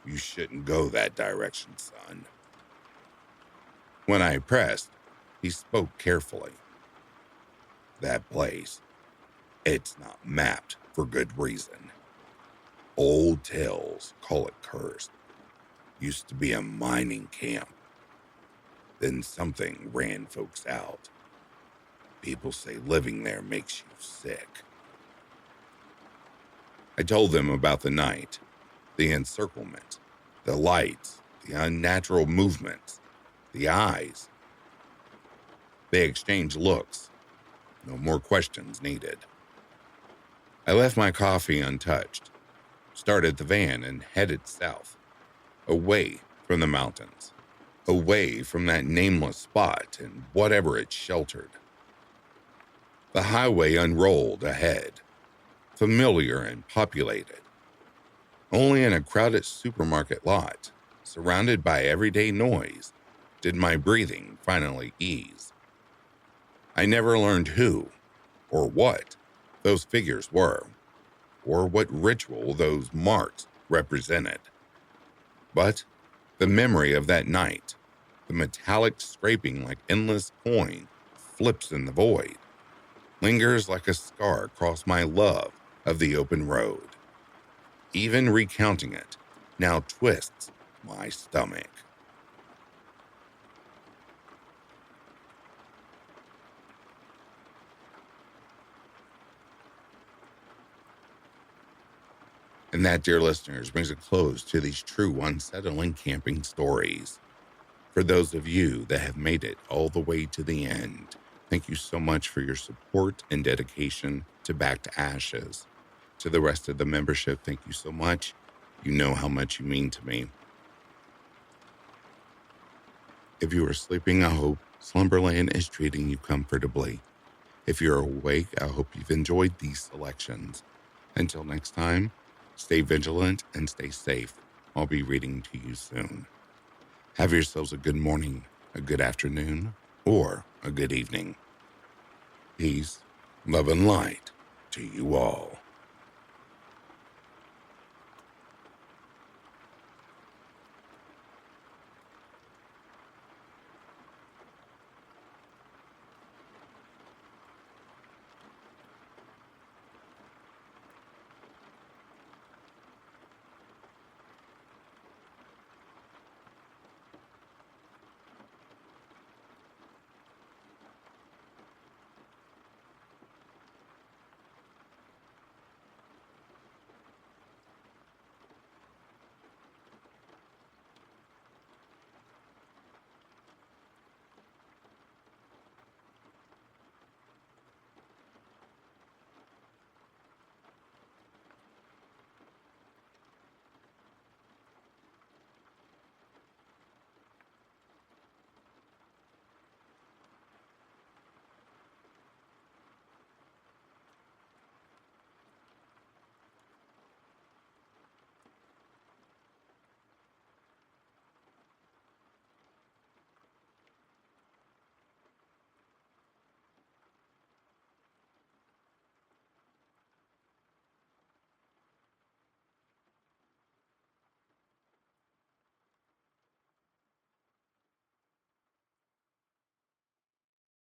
A: "You shouldn't go that direction, son." When I pressed, he spoke carefully. "That place, it's not mapped for good reason. Old tales call it cursed. Used to be a mining camp. Then something ran folks out. People say living there makes you sick." I told them about the night, the encirclement, the lights, the unnatural movements, the eyes. They exchanged looks. No more questions needed. I left my coffee untouched, started the van, and headed south, away from the mountains, away from that nameless spot and whatever it sheltered. The highway unrolled ahead, familiar and populated. Only in a crowded supermarket lot, surrounded by everyday noise, did my breathing finally ease. I never learned who or what those figures were, or what ritual those marks represented. But the memory of that night, the metallic scraping like endless coin flips in the void, lingers like a scar across my love of the open road. Even recounting it now twists my stomach. And that, dear listeners, brings a close to these true unsettling camping stories. For those of you that have made it all the way to the end, thank you so much for your support and dedication to BackToAshes. To the rest of the membership, thank you so much. You know how much you mean to me. If you are sleeping, I hope Slumberland is treating you comfortably. If you're awake, I hope you've enjoyed these selections. Until next time, stay vigilant and stay safe. I'll be reading to you soon. Have yourselves a good morning, a good afternoon, or a good evening. Peace, love, and light to you all.